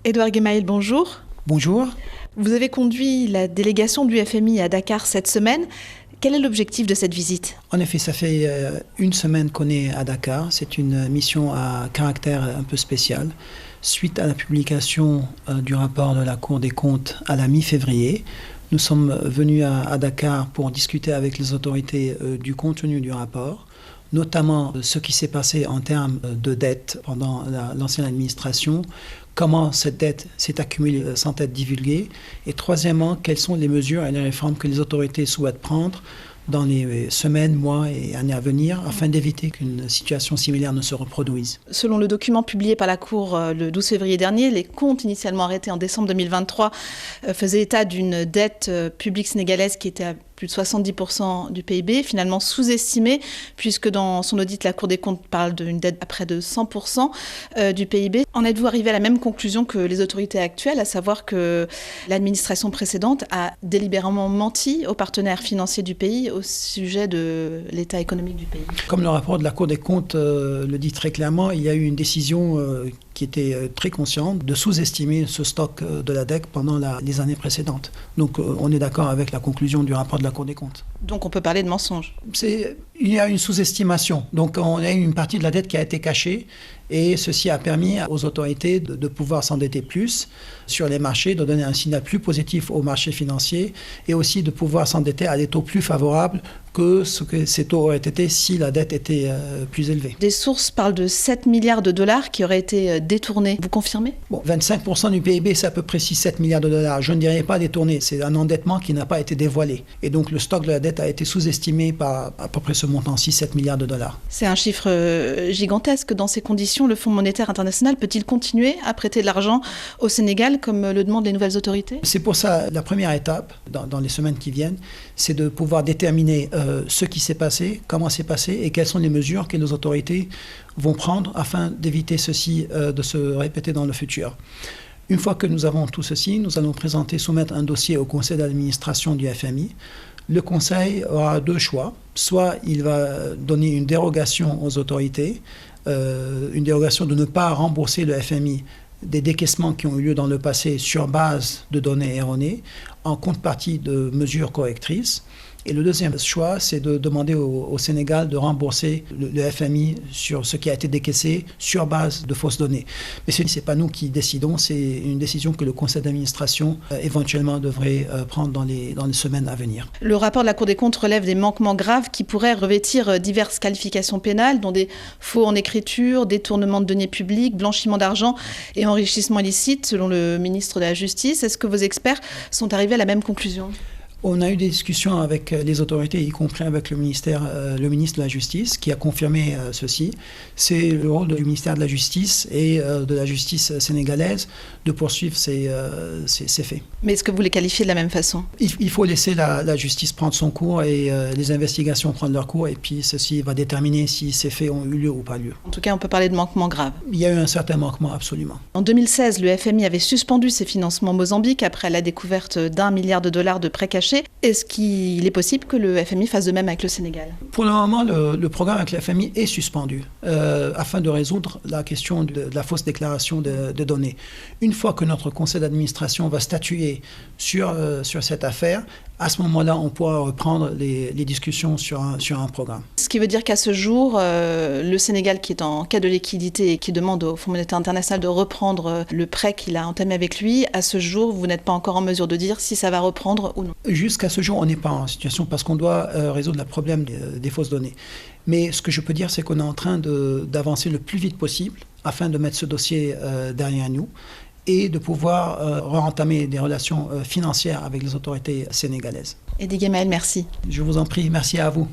Edouard Guémaïl, bonjour. Bonjour. Vous avez conduit la délégation du FMI à Dakar cette semaine. Quel est l'objectif de cette visite ? En effet, ça fait une semaine qu'on est à Dakar. C'est une mission à caractère un peu spécial. Suite à la publication du rapport de la Cour des comptes à la mi-février, nous sommes venus à Dakar pour discuter avec les autorités du contenu du rapport, notamment ce qui s'est passé en termes de dette pendant l'ancienne administration, comment cette dette s'est accumulée sans être divulguée, et troisièmement, quelles sont les mesures et les réformes que les autorités souhaitent prendre dans les semaines, mois et années à venir afin d'éviter qu'une situation similaire ne se reproduise. Selon le document publié par la Cour le 12 février dernier, les comptes initialement arrêtés en décembre 2023 faisaient état d'une dette publique sénégalaise qui était à plus de 70% du PIB, finalement sous-estimée, puisque dans son audit, la Cour des comptes parle d'une dette à près de 100% du PIB. En êtes-vous arrivé à la même conclusion que les autorités actuelles, à savoir que l'administration précédente a délibérément menti aux partenaires financiers du pays au sujet de l'état économique du pays ? Comme le rapport de la Cour des comptes le dit très clairement, il y a eu une décision qui était très consciente de sous-estimer ce stock de la dette pendant les années précédentes. Donc on est d'accord avec la conclusion du rapport de la Cour des comptes. Donc on peut parler de mensonge. Il y a une sous-estimation. Donc on a une partie de la dette qui a été cachée et ceci a permis aux autorités de pouvoir s'endetter plus sur les marchés, de donner un signal plus positif aux marchés financiers et aussi de pouvoir s'endetter à des taux plus favorables que ce que ces taux auraient été si la dette était plus élevée. Des sources parlent de 7 milliards de dollars qui auraient été détournés. Vous confirmez ? 25% du PIB, c'est à peu près 6-7 milliards de dollars. Je ne dirais pas détourné, c'est un endettement qui n'a pas été dévoilé. Et donc le stock de la dette a été sous-estimé par à peu près ce montant, 6-7 milliards de dollars. C'est un chiffre gigantesque. Dans ces conditions, le Fonds monétaire international peut-il continuer à prêter de l'argent au Sénégal comme le demandent les nouvelles autorités ? C'est pour ça, la première étape, dans les semaines qui viennent, c'est de pouvoir déterminer ce qui s'est passé, comment c'est passé et quelles sont les mesures que nos autorités vont prendre afin d'éviter ceci de se répéter dans le futur. Une fois que nous avons tout ceci, nous allons soumettre un dossier au conseil d'administration du FMI. Le conseil aura deux choix. Soit il va donner une dérogation aux autorités, une dérogation de ne pas rembourser le FMI des décaissements qui ont eu lieu dans le passé sur base de données erronées, en contrepartie de mesures correctrices. Et le deuxième choix, c'est de demander au Sénégal de rembourser le FMI sur ce qui a été décaissé sur base de fausses données. Mais ce n'est pas nous qui décidons, c'est une décision que le conseil d'administration éventuellement devrait prendre dans les semaines à venir. Le rapport de la Cour des comptes relève des manquements graves qui pourraient revêtir diverses qualifications pénales, dont des faux en écriture, détournement de deniers publics, blanchiment d'argent et enrichissement illicite, selon le ministre de la Justice. Est-ce que vos experts sont arrivés à la même conclusion ? On a eu des discussions avec les autorités, y compris avec le ministre de la Justice, qui a confirmé ceci. C'est le rôle du ministère de la Justice et de la justice sénégalaise de poursuivre ces faits. Mais est-ce que vous les qualifiez de la même façon ? Il faut laisser la justice prendre son cours et les investigations prendre leur cours, et puis ceci va déterminer si ces faits ont eu lieu ou pas lieu. En tout cas, on peut parler de manquements graves. Il y a eu un certain manquement, absolument. En 2016, le FMI avait suspendu ses financements au Mozambique après la découverte d'1 milliard de dollars de prêts cachés. Est-ce qu'il est possible que le FMI fasse de même avec le Sénégal ? Pour le moment, le programme avec le FMI est suspendu afin de résoudre la question de la fausse déclaration de données. Une fois que notre conseil d'administration va statuer sur cette affaire, à ce moment-là, on pourra reprendre les discussions sur un programme. Ce qui veut dire qu'à ce jour, le Sénégal, qui est en cas de liquidité et qui demande au Fonds monétaire international de reprendre le prêt qu'il a entamé avec lui, à ce jour, vous n'êtes pas encore en mesure de dire si ça va reprendre ou non. Jusqu'à ce jour, on n'est pas en situation parce qu'on doit résoudre le problème des fausses données. Mais ce que je peux dire, c'est qu'on est en train d'avancer le plus vite possible afin de mettre ce dossier derrière nous et de pouvoir re-entamer des relations financières avec les autorités sénégalaises. Edouard Guémaïl, merci. Je vous en prie, merci à vous.